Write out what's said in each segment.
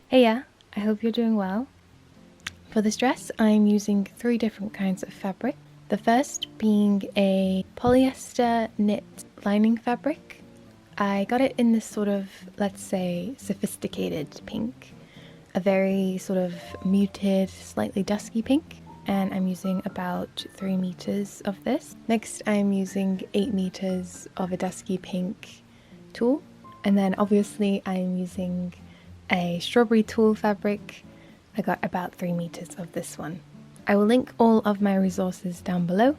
Hey yeah, I hope you're doing well. For this dress, I'm using 3 different kinds of fabric. The first being a polyester knit lining fabric. I got it in this sort of, let's say, sophisticated pink. A very sort of muted, slightly dusky pink. And I'm using about 3 meters of this. Next, I'm using 8 meters of a dusky pink tulle. And then obviously I'm using a strawberry tulle fabric. I got about 3 meters of this one. I will link all of my resources down below.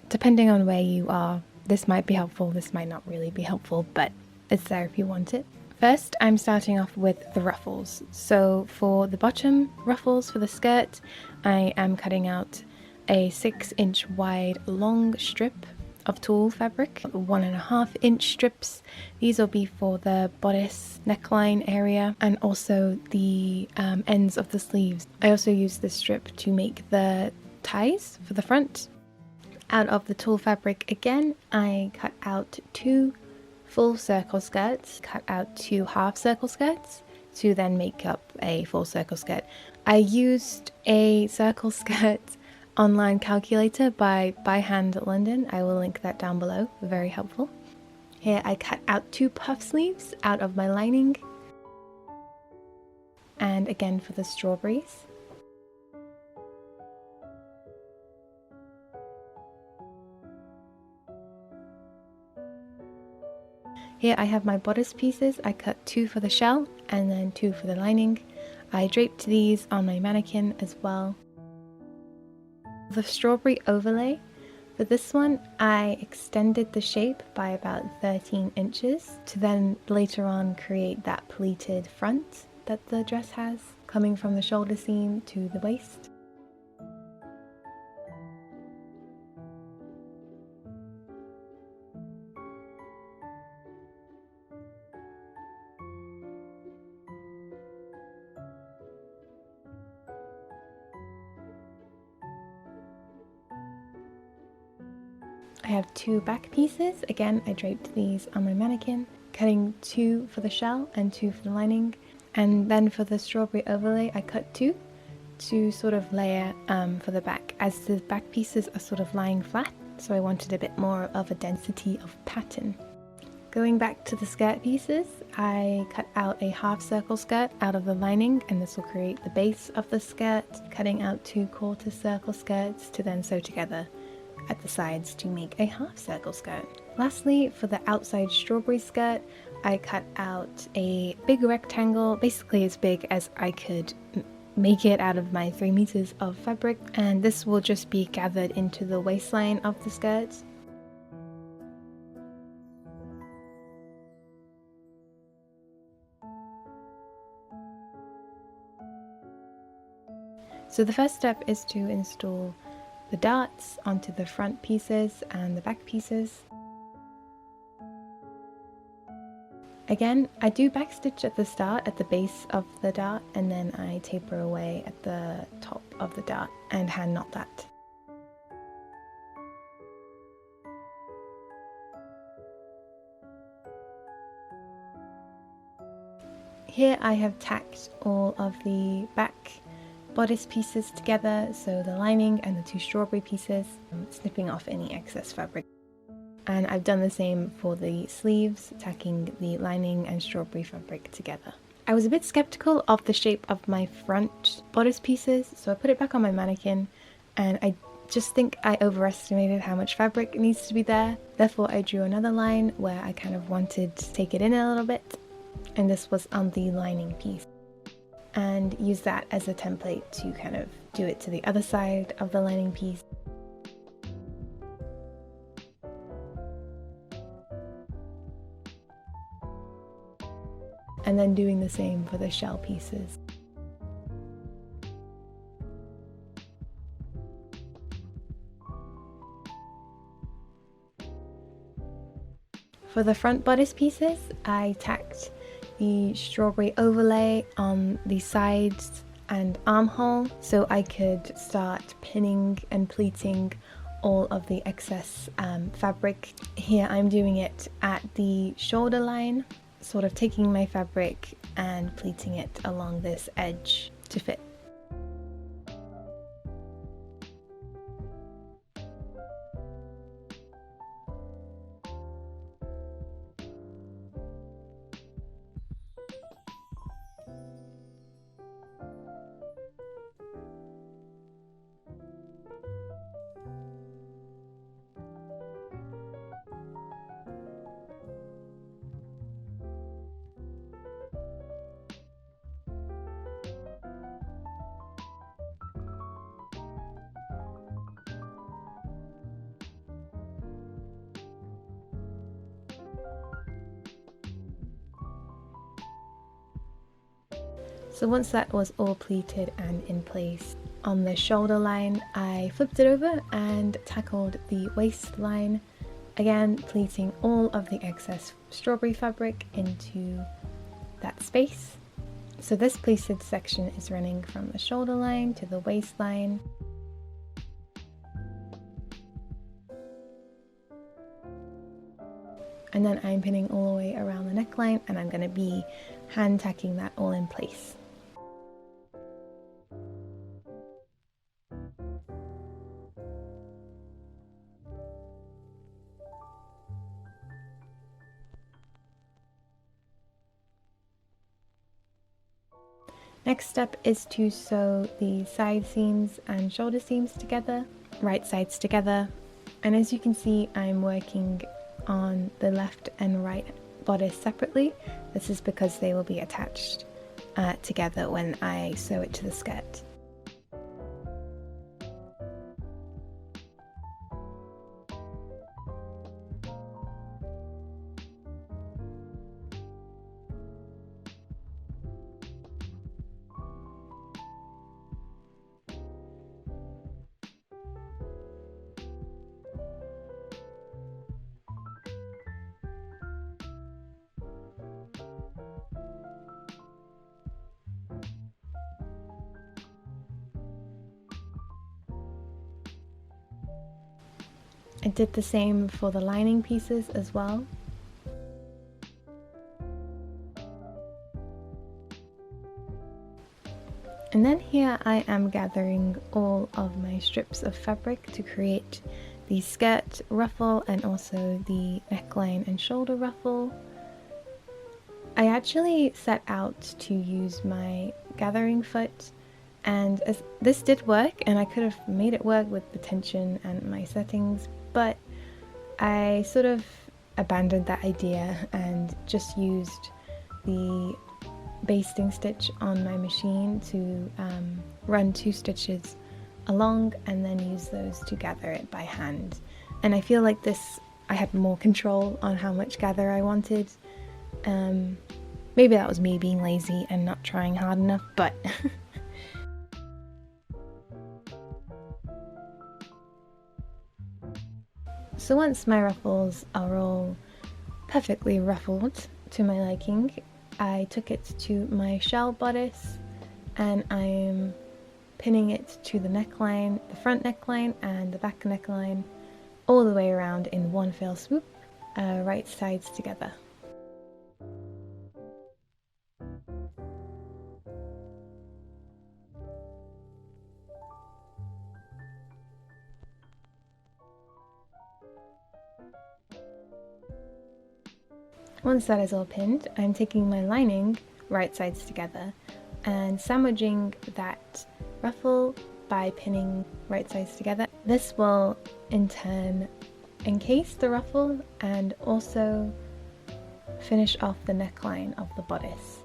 Depending on where you are, this might be helpful, this might not really be helpful, but it's there if you want it. First, I'm starting off with the ruffles. So for the bottom ruffles for the skirt, I am cutting out a 6-inch wide long strip of tulle fabric, 1.5-inch strips. These will be for the bodice neckline area and also the ends of the sleeves. I also use this strip to make the ties for the front. Out of the tulle fabric again, I cut out 2 full circle skirts, cut out 2 half circle skirts to then make up a full circle skirt. I used a circle skirt online calculator by Hand London. I will link that down below, very helpful. Here I cut out 2 puff sleeves out of my lining, and again for the strawberries. Here I have my bodice pieces. I cut 2 for the shell and then 2 for the lining. I draped these on my mannequin as well. The strawberry overlay, for this one I extended the shape by about 13 inches to then later on create that pleated front that the dress has, coming from the shoulder seam to the waist. I have 2 back pieces. Again, I draped these on my mannequin, cutting 2 for the shell and 2 for the lining. And then for the strawberry overlay, I cut 2 to sort of layer for the back, as the back pieces are sort of lying flat, so I wanted a bit more of a density of pattern. Going back to the skirt pieces, I cut out a half circle skirt out of the lining, and this will create the base of the skirt, cutting out 2 quarter circle skirts to then sew together at the sides to make a half circle skirt. Lastly, for the outside strawberry skirt, I cut out a big rectangle, basically as big as I could make it out of my 3 meters of fabric, and this will just be gathered into the waistline of the skirt. So the first step is to install the darts onto the front pieces and the back pieces. Again, I do backstitch at the start at the base of the dart, and then I taper away at the top of the dart and hand knot that. Here I have tacked all of the back bodice pieces together, so the lining and the 2 strawberry pieces, snipping off any excess fabric. And I've done the same for the sleeves, tacking the lining and strawberry fabric together. I was a bit skeptical of the shape of my front bodice pieces, so I put it back on my mannequin, and I just think I overestimated how much fabric needs to be there. Therefore I drew another line where I kind of wanted to take it in a little bit, and this was on the lining piece, and use that as a template to kind of do it to the other side of the lining piece. And then doing the same for the shell pieces. For the front bodice pieces, I tacked the strawberry overlay on the sides and armhole so I could start pinning and pleating all of the excess fabric. Here I'm doing it at the shoulder line, sort of taking my fabric and pleating it along this edge to fit. So once that was all pleated and in place on the shoulder line, I flipped it over and tackled the waistline, again pleating all of the excess strawberry fabric into that space. So this pleated section is running from the shoulder line to the waistline. And then I'm pinning all the way around the neckline, and I'm going to be hand tacking that all in place. Next step is to sew the side seams and shoulder seams together, right sides together. And as you can see, I'm working on the left and right bodice separately. This is because they will be attached together when I sew it to the skirt. I did the same for the lining pieces as well. And then here I am gathering all of my strips of fabric to create the skirt ruffle and also the neckline and shoulder ruffle. I actually set out to use my gathering foot, and this did work, and I could have made it work with the tension and my settings, but I sort of abandoned that idea and just used the basting stitch on my machine to run 2 stitches along and then use those to gather it by hand. And I feel like this, I had more control on how much gather I wanted. Maybe that was me being lazy and not trying hard enough, but so once my ruffles are all perfectly ruffled to my liking, I took it to my shell bodice and I'm pinning it to the neckline, the front neckline and the back neckline, all the way around in one fell swoop, right sides together. Once that is all pinned, I'm taking my lining right sides together and sandwiching that ruffle by pinning right sides together. This will in turn encase the ruffle and also finish off the neckline of the bodice.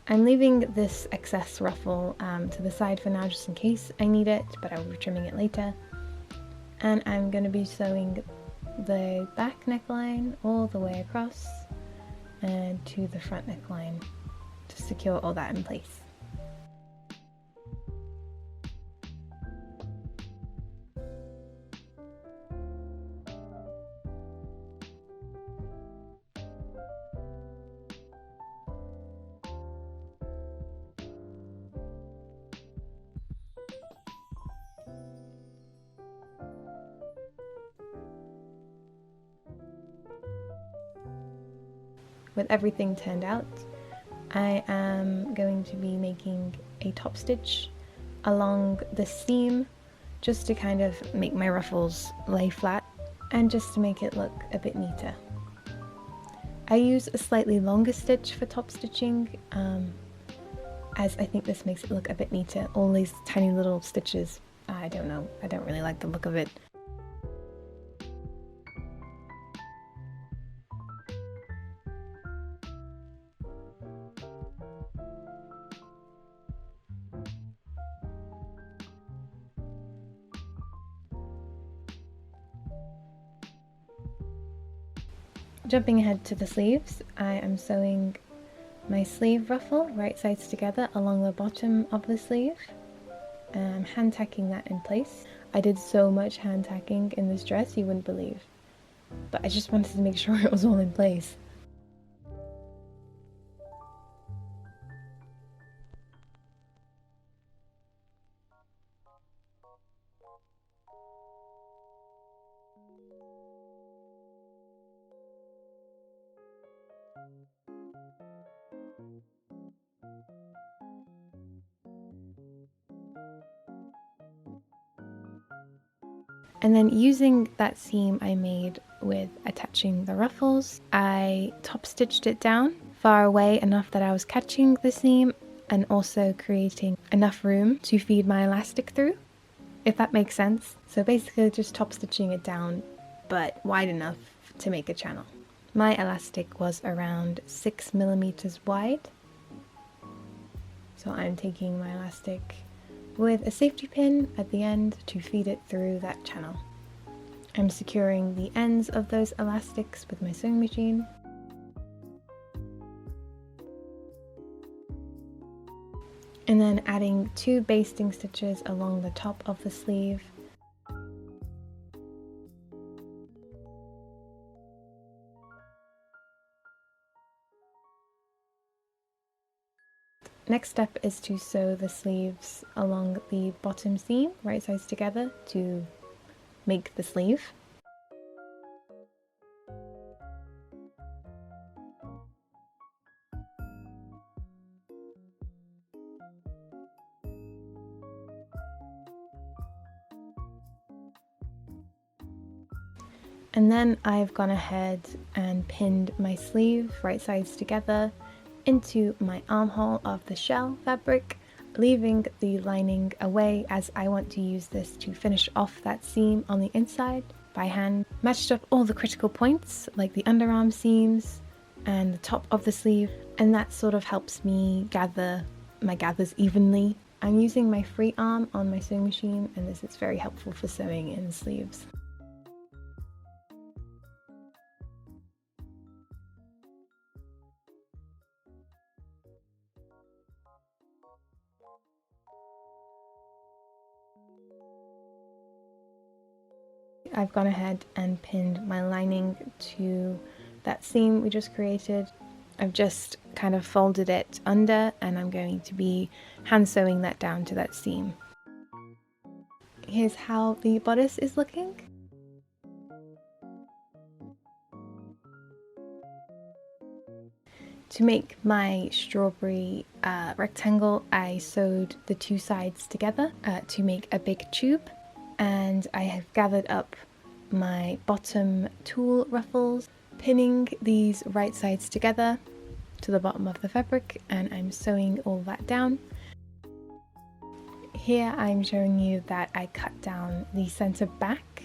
I'm leaving this excess ruffle to the side for now just in case I need it, but I will be trimming it later. And I'm going to be sewing the back neckline all the way across and to the front neckline to secure all that in place. with everything turned out, I am going to be making a top stitch along the seam just to kind of make my ruffles lay flat and just to make it look a bit neater. I use a slightly longer stitch for top stitching, as I think this makes it look a bit neater. All these tiny little stitches, I don't know, I don't really like the look of it. Jumping ahead to the sleeves, I am sewing my sleeve ruffle right sides together along the bottom of the sleeve. I'm hand tacking that in place. I did so much hand tacking in this dress you wouldn't believe, but I just wanted to make sure it was all in place. And then using that seam I made with attaching the ruffles, I top stitched it down far away enough that I was catching the seam and also creating enough room to feed my elastic through, if that makes sense. So basically just top stitching it down, but wide enough to make a channel. My elastic was around 6 millimeters wide. So I'm taking my elastic with a safety pin at the end to feed it through that channel. I'm securing the ends of those elastics with my sewing machine. And then adding 2 basting stitches along the top of the sleeve. Next step is to sew the sleeves along the bottom seam, right sides together, to make the sleeve. And then I've gone ahead and pinned my sleeve right sides together into my armhole of the shell fabric, leaving the lining away as I want to use this to finish off that seam on the inside by hand. Matched up all the critical points like the underarm seams and the top of the sleeve, and that sort of helps me gather my gathers evenly. I'm using my free arm on my sewing machine, and this is very helpful for sewing in sleeves. I've gone ahead and pinned my lining to that seam we just created. I've just kind of folded it under, and I'm going to be hand sewing that down to that seam. Here's how the bodice is looking. To make my strawberry rectangle, I sewed the 2 sides together to make a big tube, and I have gathered up my bottom tulle ruffles, pinning these right sides together to the bottom of the fabric, and I'm sewing all that down. Here I'm showing you that I cut down the center back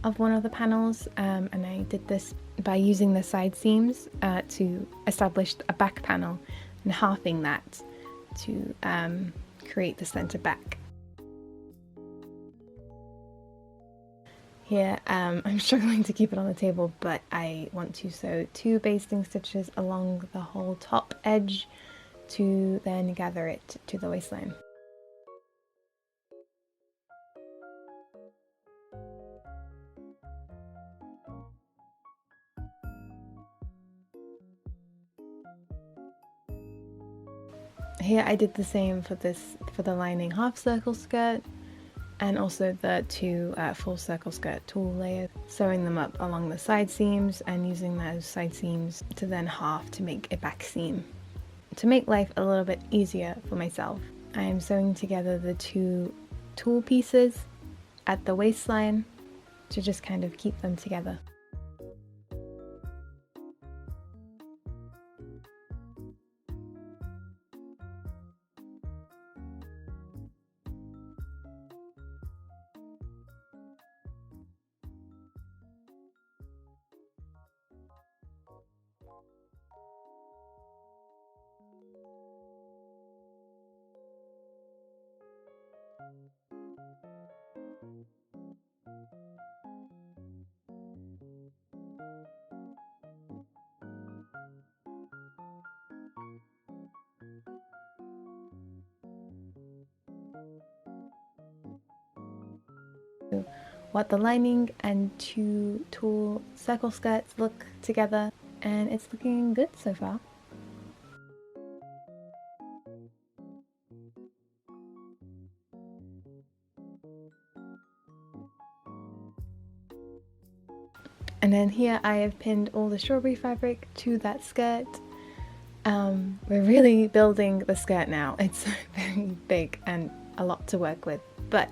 of one of the panels, and I did this by using the side seams to establish a back panel and halving that to create the center back. Here I'm struggling to keep it on the table, but I want to sew 2 basting stitches along the whole top edge to then gather it to the waistline. Here I did the same for the lining half circle skirt, and also the two full circle skirt tulle layers, sewing them up along the side seams and using those side seams to then half to make a back seam. To make life a little bit easier for myself, I am sewing together the two tulle pieces at the waistline to just kind of keep them together. What the lining and two tulle circle skirts look together, and it's looking good so far. And then here I have pinned all the strawberry fabric to that skirt. We're really building the skirt now. It's very big and a lot to work with, but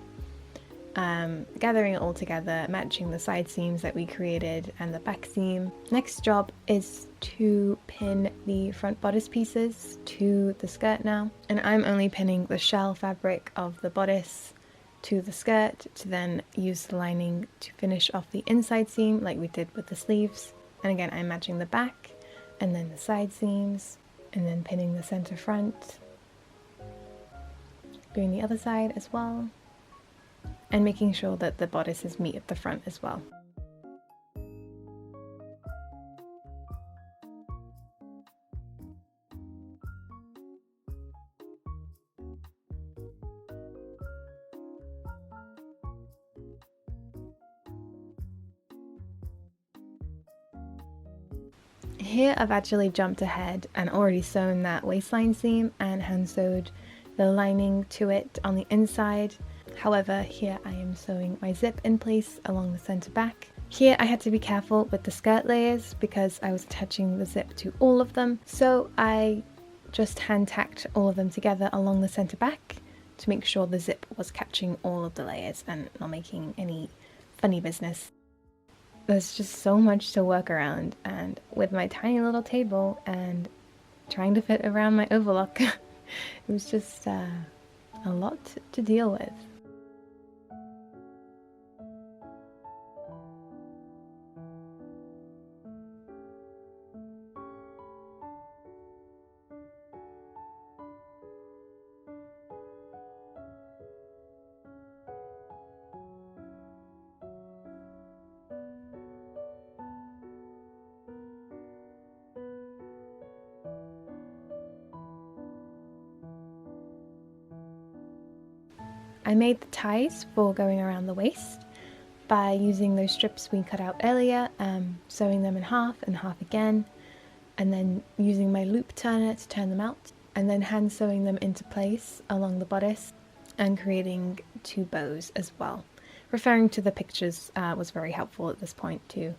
gathering it all together, matching the side seams that we created and the back seam. Next job is to pin the front bodice pieces to the skirt now, and I'm only pinning the shell fabric of the bodice to the skirt to then use the lining to finish off the inside seam like we did with the sleeves. And again, I'm matching the back and then the side seams and then pinning the center front, doing the other side as well, and making sure that the bodices meet at the front as well. Here I've actually jumped ahead and already sewn that waistline seam and hand sewed the lining to it on the inside. However, here I am sewing my zip in place along the center back. Here I had to be careful with the skirt layers because I was attaching the zip to all of them, so I just hand tacked all of them together along the center back to make sure the zip was catching all of the layers and not making any funny business. There's just so much to work around, and with my tiny little table and trying to fit around my overlock, it was just a lot to deal with. I made the ties for going around the waist by using those strips we cut out earlier, sewing them in half and half again, and then using my loop turner to turn them out, and then hand sewing them into place along the bodice and creating two bows as well. Referring to the pictures was very helpful at this point too.